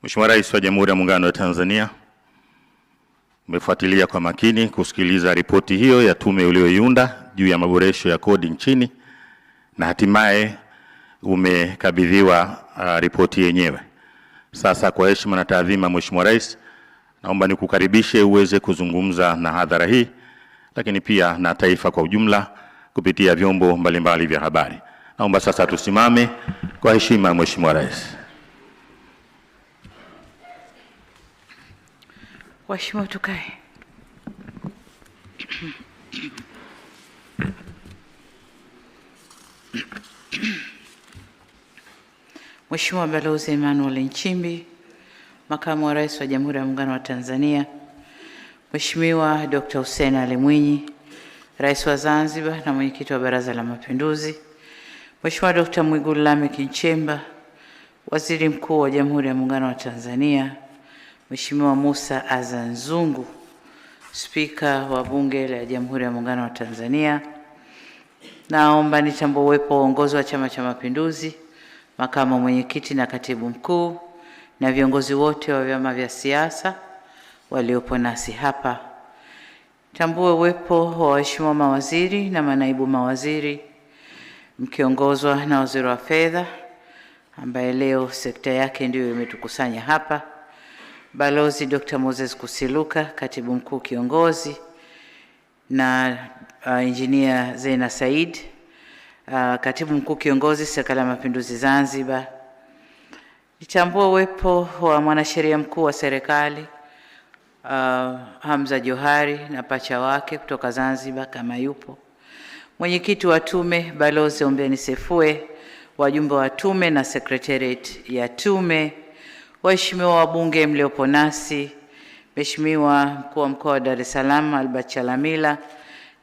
Mheshimiwa Rais wa Jamhuri ya Muungano wa Tanzania, umefuatilia kwa makini kusikiliza ripoti hiyo ya tume uliyoiunda juu ya maboresho ya kodi nchini na hatimaye umekabidhiwa ripoti yenyewe. Sasa kwa heshima na taadhima, Mheshimiwa Rais, naomba nikukaribishe uweze kuzungumza na hadhara hii, lakini pia na taifa kwa ujumla kupitia vyombo mbalimbali vya habari. Naomba sasa tusimame kwa heshima, Mheshimiwa Rais. Waheshimiwa, tukae. Mheshimiwa Balozi Emmanuel Nchimbi, Makamu wa Rais wa Jamhuri ya Muungano wa Tanzania, Mheshimiwa Dr. Hussein Ali Mwinyi, Rais wa Zanzibar na Mwenyekiti wa Baraza la Mapinduzi, Mheshimiwa Dr. Mwigulu Lameck Nchemba, Waziri Mkuu wa Jamhuri ya Muungano wa Tanzania, Mheshimiwa Musa Azzan Zungu, Spika wa Bunge la Jamhuri ya Muungano wa Tanzania, naomba nitambue uwepo wa uongozi wa Chama cha Mapinduzi, makamu mwenyekiti na katibu mkuu na viongozi wote wa vyama vya siasa waliopo nasi hapa. Tambue uwepo wa waheshimiwa mawaziri na manaibu mawaziri mkiongozwa na Waziri wa Fedha ambaye leo sekta yake ndiyo imetukusanya hapa, Balozi Dr. Moses Kusiluka, katibu mkuu kiongozi, na Engineer Zena Said, katibu mkuu kiongozi Serikali ya Mapinduzi Zanzibar. Nitambua uwepo wa mwanasheria mkuu wa serikali Hamza Johari na pacha wake kutoka Zanzibar kama yupo, mwenyekiti wa tume Balozi Ombeni Sefue, wajumbe wa tume na secretariat ya tume, waheshimiwa wabunge mliopo nasi, Mheshimiwa mkuu wa mkoa wa Dar es Salaam Albert Chalamila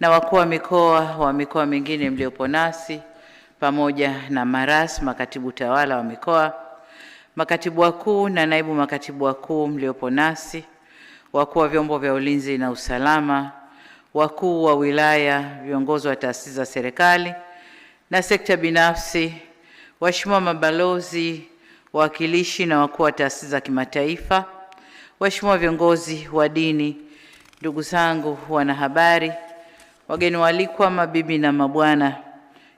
na wakuu wa mikoa mingine mliopo nasi, pamoja na maras makatibu tawala wa mikoa, makatibu wakuu na naibu makatibu wakuu mliopo nasi, wakuu wa vyombo vya ulinzi na usalama, wakuu wa wilaya, viongozi wa taasisi za serikali na sekta binafsi, waheshimiwa mabalozi, wawakilishi na wakuu wa taasisi za kimataifa, waheshimiwa viongozi wa dini, ndugu zangu wanahabari, wageni waalikwa, mabibi na mabwana,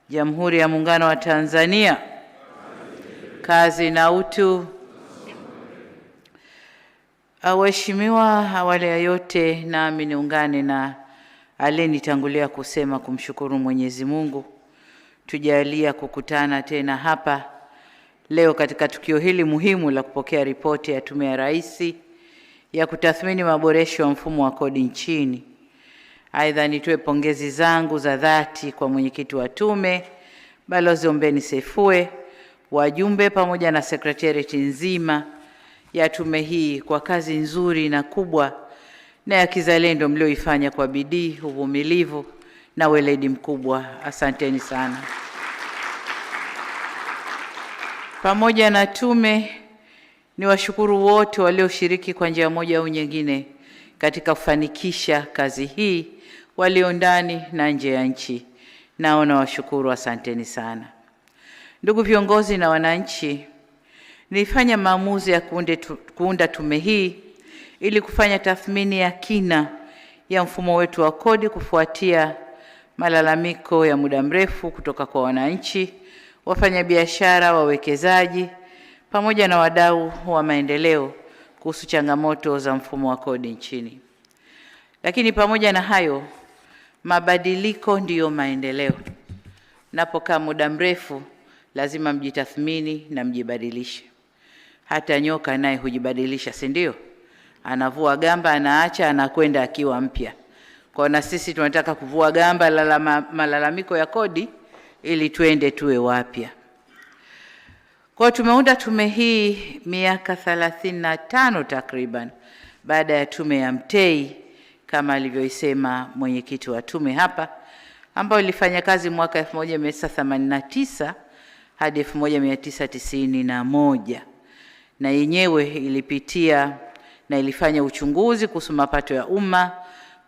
Jamhuri ya Muungano wa Tanzania, kazi na utu. Waheshimiwa, awali ya yote nami niungane na aliyenitangulia kusema kumshukuru Mwenyezi Mungu tujalia kukutana tena hapa leo katika tukio hili muhimu la kupokea ripoti ya Tume ya Rais ya kutathmini maboresho ya mfumo wa kodi nchini. Aidha, nitoe pongezi zangu za dhati kwa mwenyekiti wa tume Balozi Ombeni Sefue, wajumbe pamoja na secretariat nzima ya tume hii kwa kazi nzuri na kubwa na ya kizalendo mlioifanya kwa bidii, uvumilivu na weledi mkubwa. Asanteni sana. Pamoja na tume, ni washukuru wote walioshiriki kwa njia moja au nyingine katika kufanikisha kazi hii, walio ndani na nje ya nchi. Naona washukuru, asanteni sana. Ndugu viongozi na wananchi, nilifanya maamuzi ya kuunda tume hii ili kufanya tathmini ya kina ya mfumo wetu wa kodi kufuatia malalamiko ya muda mrefu kutoka kwa wananchi, wafanyabiashara, wawekezaji pamoja na wadau wa maendeleo kuhusu changamoto za mfumo wa kodi nchini. Lakini pamoja na hayo, mabadiliko ndiyo maendeleo. Napokaa muda mrefu lazima mjitathmini na mjibadilishe. Hata nyoka naye hujibadilisha, si ndio? Anavua gamba, anaacha, anakwenda akiwa mpya. Kwa na sisi tunataka kuvua gamba la malalamiko ya kodi ili tuende tuwe wapya. Kwa tumeunda tume hii miaka 35 takriban baada ya tume ya Mtei kama alivyoisema mwenyekiti wa tume hapa, ambayo ilifanya kazi mwaka 1989 hadi 1991, na yenyewe ilipitia na ilifanya uchunguzi kuhusu mapato ya umma,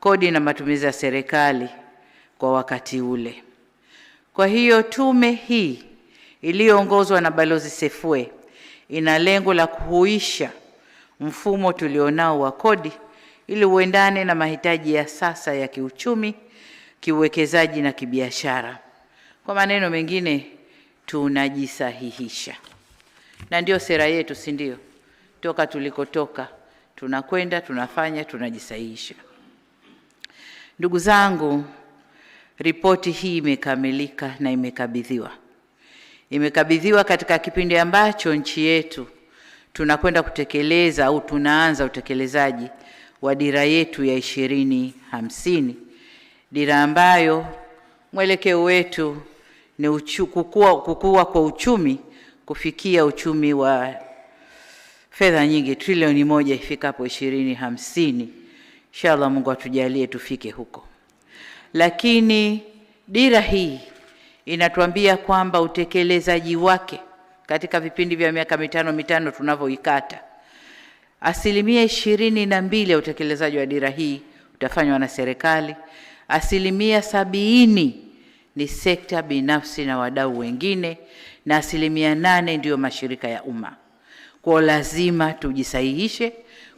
kodi na matumizi ya serikali kwa wakati ule. Kwa hiyo tume hii iliyoongozwa na Balozi Sefue ina lengo la kuhuisha mfumo tulionao wa kodi ili uendane na mahitaji ya sasa ya kiuchumi, kiuwekezaji na kibiashara. Kwa maneno mengine, tunajisahihisha. Na ndio sera yetu, si ndio? Toka tulikotoka, tunakwenda, tunafanya, tunajisahihisha. Ndugu zangu, ripoti hii imekamilika na imekabidhiwa. Imekabidhiwa katika kipindi ambacho nchi yetu tunakwenda kutekeleza au tunaanza utekelezaji wa dira yetu ya 2050. Dira ambayo mwelekeo wetu ni kukua kwa uchumi kufikia uchumi wa fedha nyingi trilioni 1 ifikapo 2050. Inshallah Mungu atujalie tufike huko. Lakini dira hii inatuambia kwamba utekelezaji wake katika vipindi vya miaka mitano tunavyoikata, 22% ya utekelezaji wa dira hii utafanywa na serikali, 70% ni sekta binafsi na wadau wengine, na 8% ndio mashirika ya umma. Kwa lazima tujisahihishe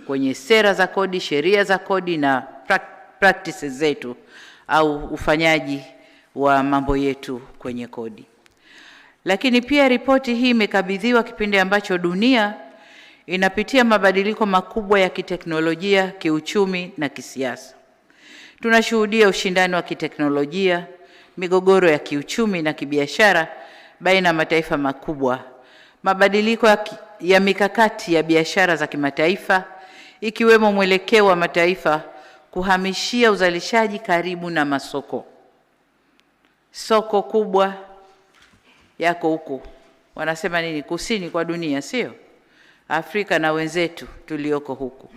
kwenye sera za kodi, sheria za kodi na practices zetu au ufanyaji wa mambo yetu kwenye kodi. Lakini pia ripoti hii imekabidhiwa kipindi ambacho dunia inapitia mabadiliko makubwa ya kiteknolojia, kiuchumi na kisiasa. Tunashuhudia ushindani wa kiteknolojia, migogoro ya kiuchumi na kibiashara baina ya mataifa makubwa, mabadiliko ya mikakati ya biashara za kimataifa, ikiwemo mwelekeo wa mataifa kuhamishia uzalishaji karibu na masoko. Soko kubwa yako huko, wanasema nini, kusini kwa dunia, sio? Afrika na wenzetu tulioko huku.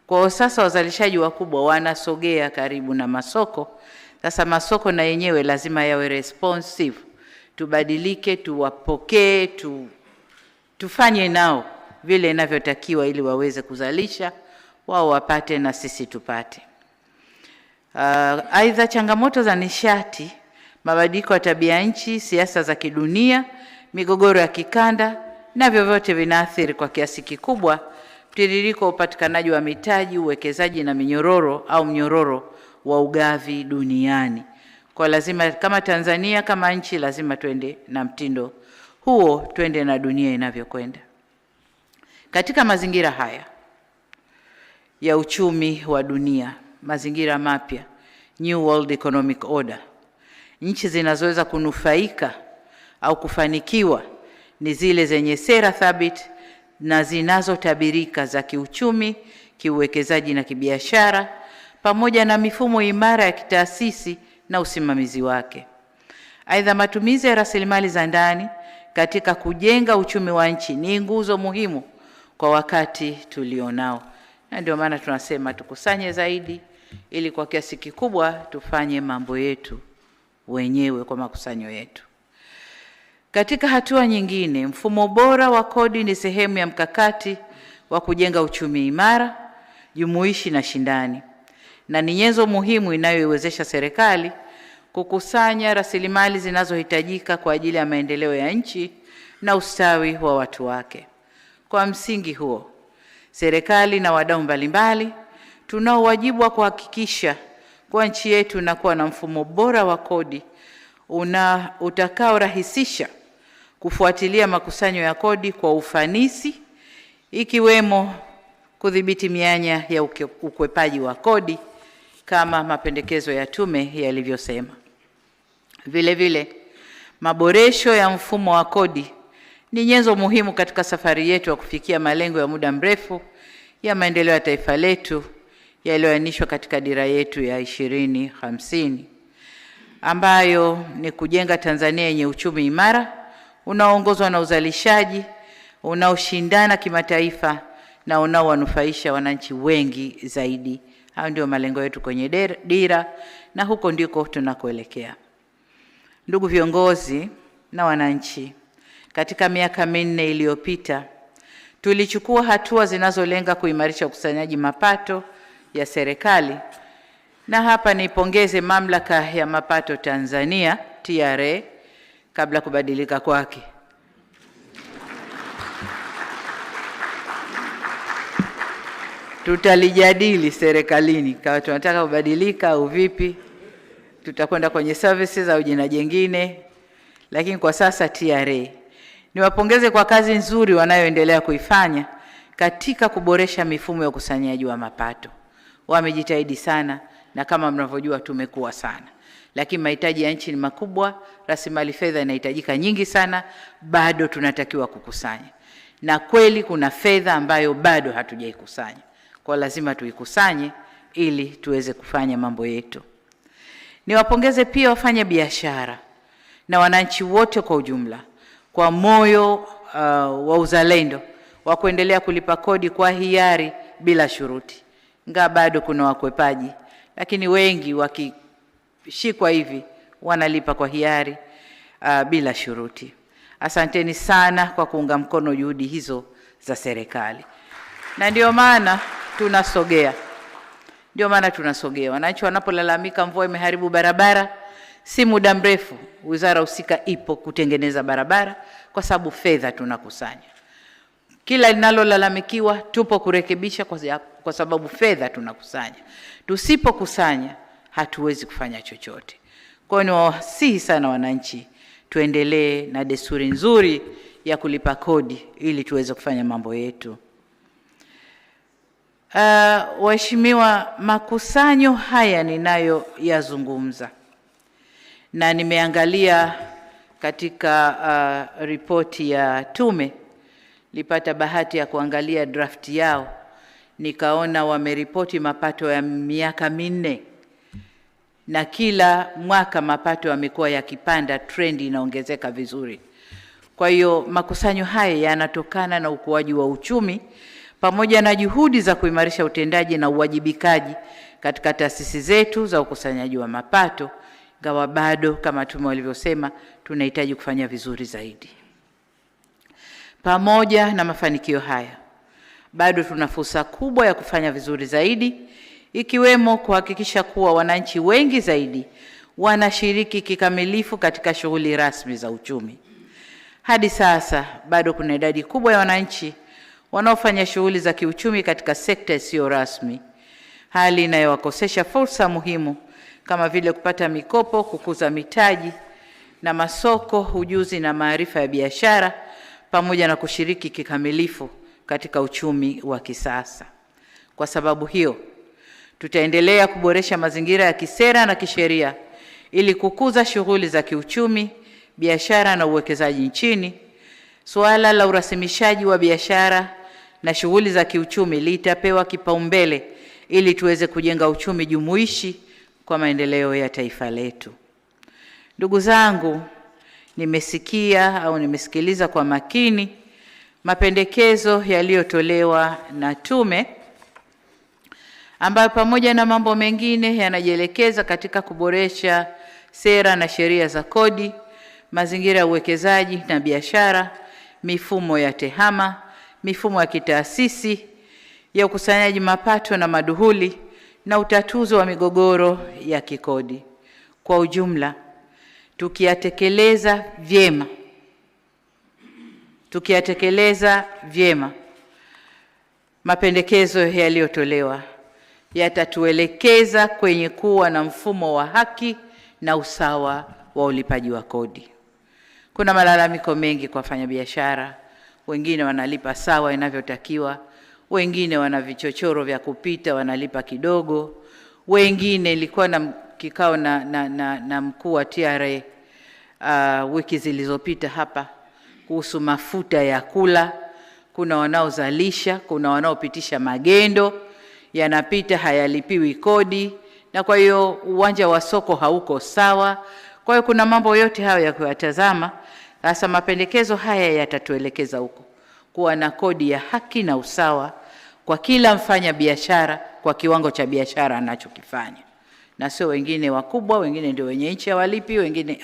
Kwa sasa wazalishaji wakubwa wanasogea karibu na masoko. Sasa masoko na yenyewe lazima yawe responsive. Tubadilike, tuwapokee, tufanye nao vile inavyotakiwa ili waweze kuzalisha, wao wapate na sisi tupate. Aidha, changamoto za nishati, mabadiliko ya tabia nchi, siasa za kidunia, migogoro ya kikanda na vyovyote vinaathiri kwa kiasi kikubwa mtiririko wa upatikanaji wa mitaji, uwekezaji na mnyororo wa ugavi duniani. Kwa lazima kama Tanzania, kama nchi, lazima twende na mtindo huo, twende na dunia inavyokwenda. Katika mazingira haya ya uchumi wa dunia, mazingira mapya, New World Economic Order, nchi zinazoweza kunufaika au kufanikiwa ni zile zenye sera thabiti na zinazotabirika za kiuchumi, kiuwekezaji na kibiashara, pamoja na mifumo imara ya kitaasisi na usimamizi wake. Aidha, matumizi ya rasilimali za ndani katika kujenga uchumi wa nchi ni nguzo muhimu kwa wakati tulionao. Na ndio maana tunasema tukusanye zaidi ili kwa kiasi kikubwa tufanye mambo yetu wenyewe kwa makusanyo yetu. Katika hatua nyingine, mfumo bora wa kodi ni sehemu ya mkakati wa kujenga uchumi imara, jumuishi na shindani, na ni nyenzo muhimu inayoiwezesha serikali kukusanya rasilimali zinazohitajika kwa ajili ya maendeleo ya nchi na ustawi wa watu wake. Kwa msingi huo, serikali na wadau mbalimbali tunao wajibu wa kuhakikisha kwa nchi yetu inakuwa na mfumo bora wa kodi utakaorahisisha kufuatilia makusanyo ya kodi kwa ufanisi, ikiwemo kudhibiti mianya ya ukwepaji wa kodi kama mapendekezo ya tume yalivyosema. Vile vile, maboresho ya mfumo wa kodi ni nyenzo muhimu katika safari yetu ya kufikia malengo ya muda mrefu ya maendeleo ya taifa letu yaliyoainishwa katika dira yetu ya 2050, ambayo ni kujenga Tanzania yenye uchumi imara unaoongozwa na uzalishaji, unaoshindana kimataifa na unaowanufaisha wananchi wengi zaidi. Hayo ndio malengo yetu kwenye dira na huko ndiko tunakoelekea. Ndugu viongozi na wananchi, katika miaka 4 iliyopita tulichukua hatua zinazolenga kuimarisha ukusanyaji mapato ya serikali, na hapa nipongeze Mamlaka ya Mapato Tanzania TRA kabla kubadilika kwake. Tutalijadili serikalini kama tunataka kubadilika au vipi, tutakwenda kwenye services au jina jingine, lakini kwa sasa TRA. Niwapongeze kwa kazi nzuri wanayoendelea kuifanya katika kuboresha mifumo ya ukusanyaji wa mapato. Wamejitahidi sana, na kama mnavyojua tumekuwa sana, lakini mahitaji ya nchi ni makubwa, rasilimali fedha inahitajika nyingi sana, bado tunatakiwa kukusanya. Na kweli kuna fedha ambayo bado hatujaikusanya, kwa lazima tuikusanye ili tuweze kufanya mambo yetu. Niwapongeze pia wafanya biashara na wananchi wote kwa ujumla kwa moyo wa uzalendo wa kuendelea kulipa kodi kwa hiari bila shuruti. Ingawa bado kuna wakwepaji, lakini wengi wakishikwa hivi wanalipa kwa hiari bila shuruti. Asanteni sana kwa kuunga mkono juhudi hizo za serikali. Na ndio maana tunasogea. Wananchi wanapolalamika mvua imeharibu barabara, si muda mrefu wizara husika ipo kutengeneza barabara, kwa sababu fedha tunakusanya. Kila linalolalamikiwa tupo kurekebisha, kwa sababu fedha tunakusanya. Tusipokusanya hatuwezi kufanya chochote. Kwa hiyo niwasihi sana wananchi, tuendelee na desturi nzuri ya kulipa kodi ili tuweze kufanya mambo yetu. Waheshimiwa, makusanyo haya ninayoyazungumza, na nimeangalia katika ripoti ya tume, nilipata bahati ya kuangalia draft yao, nikaona wameripoti mapato ya miaka 4, na kila mwaka mapato yamekuwa yakipanda, trend inaongezeka vizuri. Kwa hiyo makusanyo haya yanatokana na ukuaji wa uchumi pamoja na juhudi za kuimarisha utendaji na uwajibikaji katika taasisi zetu za ukusanyaji wa mapato, ingawa bado kama tume walivyosema tunahitaji kufanya vizuri zaidi. Pamoja na mafanikio haya, bado tuna fursa kubwa ya kufanya vizuri zaidi, ikiwemo kuhakikisha kuwa wananchi wengi zaidi wanashiriki kikamilifu katika shughuli rasmi za uchumi. Hadi sasa bado kuna idadi kubwa ya wananchi wanaofanya shughuli za kiuchumi katika sekta isiyo rasmi, hali inayowakosesha fursa muhimu kama vile kupata mikopo, kukuza mitaji na masoko, ujuzi na maarifa ya biashara, pamoja na kushiriki kikamilifu katika uchumi wa kisasa. Kwa sababu hiyo, tutaendelea kuboresha mazingira ya kisera na kisheria ili kukuza shughuli za kiuchumi, biashara na uwekezaji nchini. Suala la urasimishaji wa biashara na shughuli za kiuchumi litapewa kipaumbele ili tuweze kujenga uchumi jumuishi kwa maendeleo ya taifa letu. Ndugu zangu, nimesikiliza kwa makini mapendekezo yaliyotolewa na tume, ambayo pamoja na mambo mengine yanajielekeza katika kuboresha sera na sheria za kodi, mazingira ya uwekezaji na biashara, mifumo ya tehama, mifumo ya kitaasisi ya ukusanyaji mapato na maduhuli, na utatuzi wa migogoro ya kikodi. Kwa ujumla, tukiyatekeleza vyema mapendekezo yaliyotolewa, yatatuelekeza kwenye kuwa na mfumo wa haki na usawa wa ulipaji wa kodi. Kuna malalamiko mengi kwa wafanyabiashara, wengine wanalipa sawa inavyotakiwa, wengine wana vichochoro vya kupita wanalipa kidogo, wengine ilikuwa na kikao na mkuu wa TRA wiki zilizopita hapa kuhusu mafuta ya kula. Kuna wanaozalisha, kuna wanaopitisha magendo, yanapita hayalipiwi kodi, na kwa hiyo uwanja wa soko hauko sawa. Kwa hiyo kuna mambo yote hayo ya kuyatazama. Sasa mapendekezo haya yatatuelekeza huko, kuwa na kodi ya haki na usawa kwa kila mfanya biashara kwa kiwango cha biashara anachokifanya, na sio wengine wakubwa, wengine ndio wenye nchi hawalipi, wengine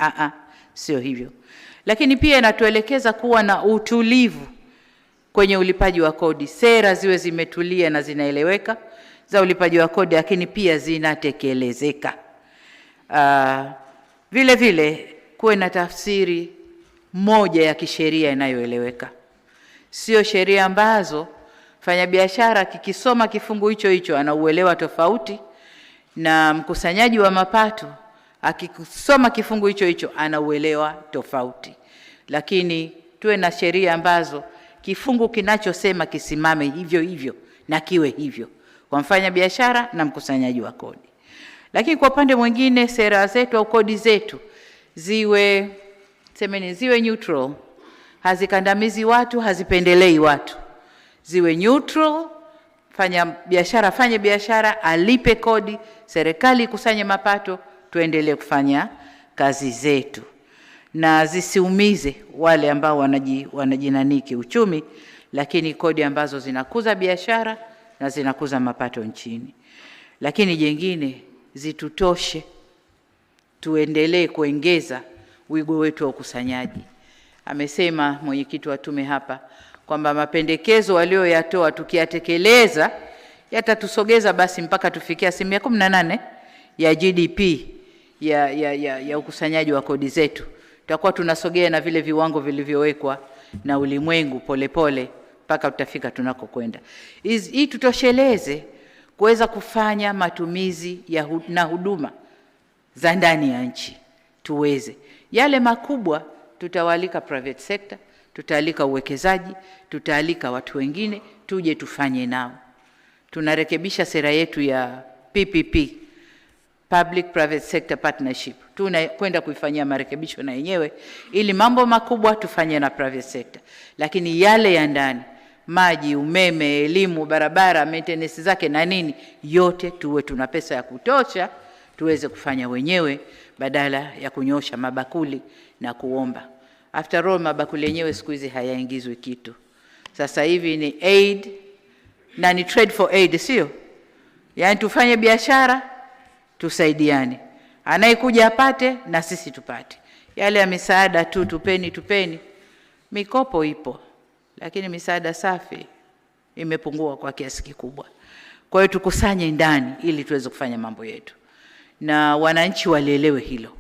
sio hivyo. Lakini pia inatuelekeza kuwa na utulivu kwenye ulipaji wa kodi, sera ziwe zimetulia na zinaeleweka za ulipaji wa kodi, lakini pia zinatekelezeka. Vile vile kuwe na tafsiri moja ya kisheria inayoeleweka, sio sheria ambazo Mfanyabiashara kikisoma kifungu hicho hicho anauelewa tofauti, na mkusanyaji wa mapato akisoma kifungu hicho hicho anauelewa tofauti. Lakini tuwe na sheria ambazo kifungu kinachosema kisimame hivyo hivyo na kiwe hivyo kwa mfanyabiashara na mkusanyaji wa kodi. Lakini kwa upande mwingine, sera zetu au kodi zetu ziwe neutral, hazikandamizi watu, hazipendelei watu. Ziwe neutral, fanye biashara, alipe kodi, serikali ikusanye mapato, tuendelee kufanya kazi zetu. Na zisiumize wale ambao wanajinaniki uchumi, lakini kodi ambazo zinakuza biashara na zinakuza mapato nchini. Lakini jengine, zitutoshe, tuendelee kuongeza wigo wetu wa ukusanyaji. Amesema mwenyekiti wa tume hapa kwamba mapendekezo walioyatoa tukiyatekeleza yatatusogeza basi mpaka tufikia 18% ya GDP ya ukusanyaji wa kodi zetu. Tutakuwa tunasogea na vile viwango vilivyowekwa na ulimwengu polepole mpaka tutafika tunakokwenda. Hii tutosheleze kuweza kufanya matumizi na huduma za ndani ya nchi. Tuweze yale makubwa, tutawalika private sector, tutaalika uwekezaji, tutaalika watu wengine tuje tufanye nao. Tunarekebisha sera yetu ya PPP, Public Private Sector Partnership. Tunakwenda kuifanyia marekebisho na yenyewe ili mambo makubwa tufanye na private sector. Lakini yale ya ndani, maji, umeme, elimu, barabara, maintenance zake na nini, yote tuwe tuna pesa ya kutosha tuweze kufanya wenyewe badala ya kunyosha mabakuli na kuomba. After all, mabakuli yenyewe siku hizi hayaingizwi kitu. Sasa hivi ni aid na ni trade for aid, sio? Yaani tufanye biashara, tusaidiane. Anayekuja apate na sisi tupate. Yale ya misaada tu tupeni. Mikopo ipo, lakini misaada safi imepungua kwa kiasi kikubwa. Kwa hiyo tukusanye ndani ili tuweze kufanya mambo yetu. Na wananchi walielewe hilo.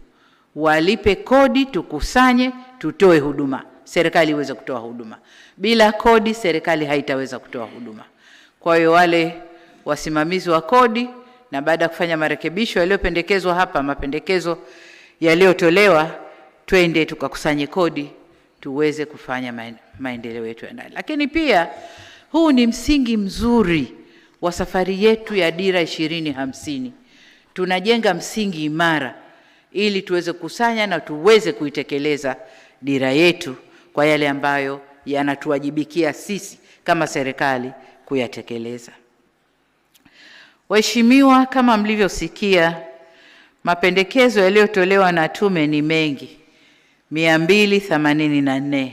Walipe kodi, tukusanye, tutoe huduma. Serikali iweze kutoa huduma. Bila kodi serikali haitaweza kutoa huduma. Kwa hiyo wale wasimamizi wa kodi, na baada ya kufanya marekebisho yaliyopendekezwa hapa, mapendekezo yaliyotolewa, twende tukakusanye kodi tuweze kufanya maendeleo yetu ya ndani. Lakini pia huu ni msingi mzuri wa safari yetu ya Dira 2050. Tunajenga msingi imara ili tuweze kusanya na tuweze kuitekeleza dira yetu kwa yale ambayo yanatuwajibikia sisi kama serikali kuyatekeleza. Waheshimiwa, kama mlivyosikia, mapendekezo yaliyotolewa na tume ni mengi, 284.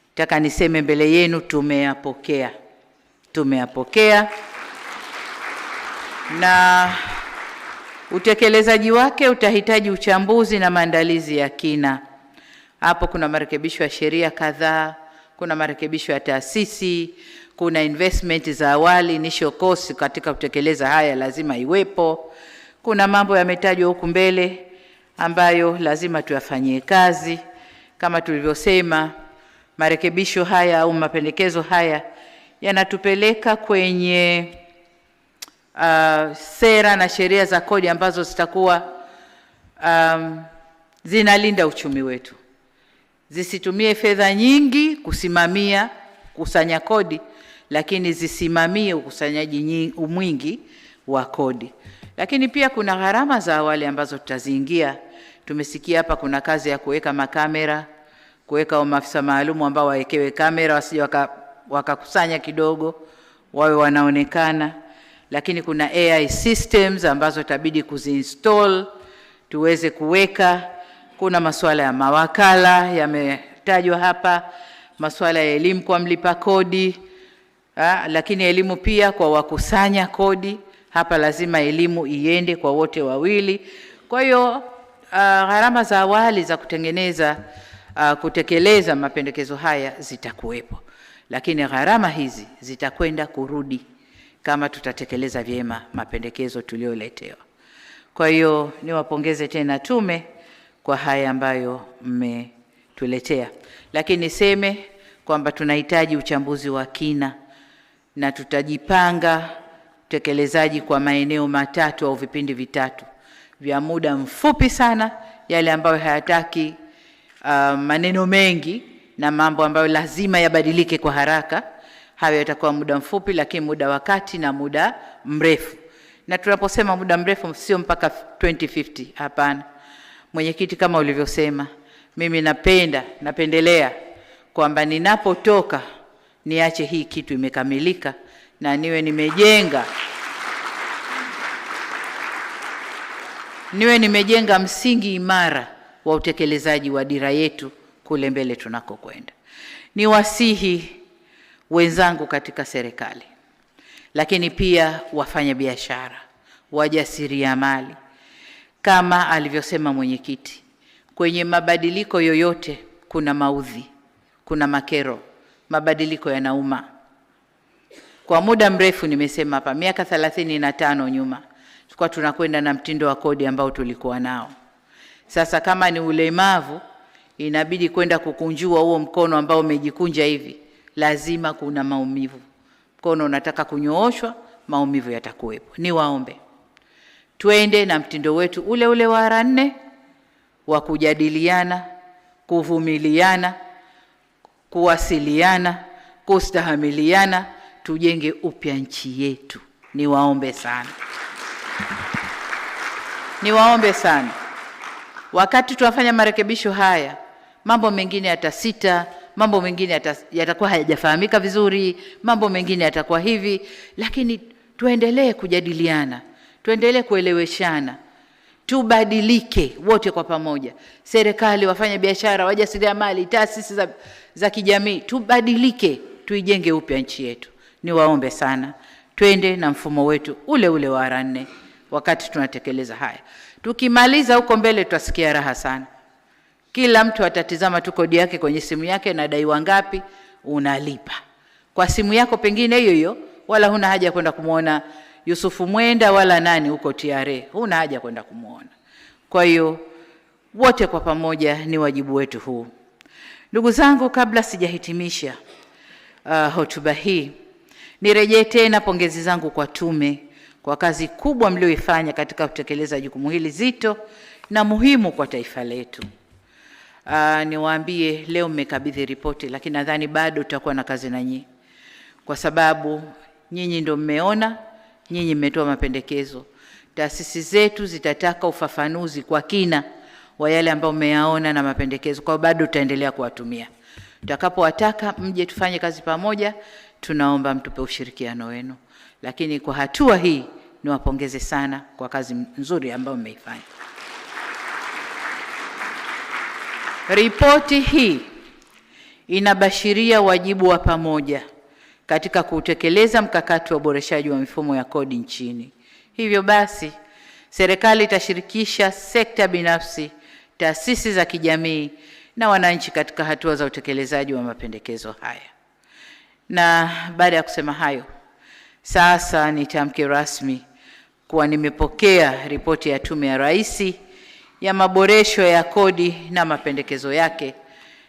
Nataka niseme mbele yenu, tumeyapokea na utekelezaji wake utahitaji uchambuzi na maandalizi ya kina. Hapo kuna marekebisho ya sheria kadhaa, kuna marekebisho ya taasisi, kuna investment za awali, initial cost katika kutekeleza haya lazima iwepo. Kuna mambo yametajwa huku mbele ambayo lazima tuyafanyie kazi. Kama tulivyosema, marekebisho haya au mapendekezo haya yanatupeleka kwenye sera na sheria za kodi ambazo zitakuwa zinalinda uchumi wetu. Zisitumie fedha nyingi kusanya kodi, lakini zisimamie ukusanyaji mwingi wa kodi. Lakini pia kuna gharama za awali ambazo tutaziingia. Tumesikia hapa kuna kazi ya kuweka makamera, kuweka maafisa maalumu ambao wawekewe kamera wasije wakakusanya kidogo, wawe wanaonekana. Lakini kuna AI systems ambazo itabidi kuziinstall tuweze kuweka. Kuna masuala ya mawakala yametajwa hapa, masuala ya elimu kwa mlipa kodi, lakini elimu pia kwa wakusanya kodi. Hapa lazima elimu iende kwa wote wawili. Kwa hiyo gharama za awali za kutekeleza mapendekezo haya zitakuwepo, lakini gharama hizi zitakwenda kurudi kama tutatekeleza vyema mapendekezo tulioletewa. Kwa hiyo niwapongeze tena tume kwa haya ambayo mmetuletea, lakini niseme kwamba tunahitaji uchambuzi wa kina na tutajipanga utekelezaji kwa maeneo matatu au vipindi vitatu vya muda mfupi sana, yale ambayo hayataki maneno mengi na mambo ambayo lazima yabadilike kwa haraka. Hayo yatakuwa muda mfupi, lakini muda wa kati na muda mrefu. Na tunaposema muda mrefu sio mpaka 2050, hapana. Mwenyekiti, kama ulivyosema, mimi napendelea kwamba ninapotoka niache hii kitu imekamilika na niwe nimejenga msingi imara wa utekelezaji wa dira yetu kule mbele tunakokwenda. Niwasihi wenzangu katika serikali, lakini pia wafanya biashara, wajasiriamali, kama alivyosema mwenyekiti, kwenye mabadiliko yoyote kuna maudhi, kuna makero, mabadiliko yanauma. Kwa muda mrefu nimesema hapa, miaka 35 nyuma tulikuwa tunakwenda na mtindo wa kodi ambao tulikuwa nao. Sasa kama ni ulemavu, inabidi kwenda kukunjua huo mkono ambao umejikunja hivi, lazima kuna maumivu. Mkono unataka kunyooshwa, maumivu yatakuwepo. Niwaombe twende na mtindo wetu ule ule wa R 4 wa kujadiliana, kuvumiliana, kuwasiliana, kustahamiliana, tujenge upya nchi yetu. Niwaombe sana. Niwaombe sana. Wakati tunafanya marekebisho haya, mambo mengine yatasita, mambo mengine yatakuwa hayajafahamika vizuri, mambo mengine yatakuwa hivi, lakini tuendelee kujadiliana, tuendelee kueleweshana, tubadilike wote kwa pamoja. Serikali, wafanya biashara, wajasiriamali, taasisi za kijamii, tubadilike, tuijenge upya nchi yetu. Niwaombe sana, twende na mfumo wetu ule ule wa R 4 wakati tunatekeleza haya. Tukimaliza huko mbele tutasikia raha sana. Kila mtu atatizama tu kodi yake kwenye simu yake na dai wangapi, unalipa. Kwa simu yako pengine hiyo, wala huna haja kwenda kumuona Yusufu Mwenda wala nani huko TRA. Huna haja kwenda kumuona. Kwa hiyo wote kwa pamoja ni wajibu wetu huu. Ndugu zangu, kabla sijahitimisha hotuba hii, nirejee tena pongezi zangu kwa tume kwa kazi kubwa mlioifanya katika kutekeleza jukumu hili zito na muhimu kwa taifa letu. Niwaambie leo mmekabidhi ripoti, lakini nadhani bado tutakuwa na kazi na nyinyi, kwa sababu nyinyi ndio mmeona, nyinyi mmetoa mapendekezo. Taasisi zetu zitataka ufafanuzi kwa kina wa yale ambayo mmeyaona na mapendekezo, kwa bado tutaendelea kuwatumia. Tutakapowataka mje tufanye kazi pamoja, tunaomba mtupe ushirikiano wenu. Lakini kwa hatua hii niwapongeze sana kwa kazi nzuri ambayo mmeifanya. Ripoti hii inabashiria wajibu wa pamoja katika kutekeleza mkakati wa uboreshaji wa mifumo ya kodi nchini. Hivyo basi, serikali itashirikisha sekta binafsi, taasisi za kijamii na wananchi katika hatua za utekelezaji wa mapendekezo haya. Na baada ya kusema hayo, sasa nitamke rasmi kuwa nimepokea ripoti ya Tume ya Rais ya maboresho ya kodi na mapendekezo yake,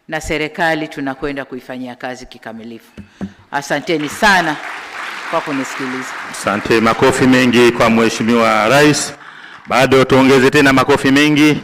na serikali tunakwenda kuifanyia kazi kikamilifu. Asanteni sana kwa kunisikiliza. Asante, makofi mengi kwa Mheshimiwa Rais. Bado tuongeze tena makofi mengi.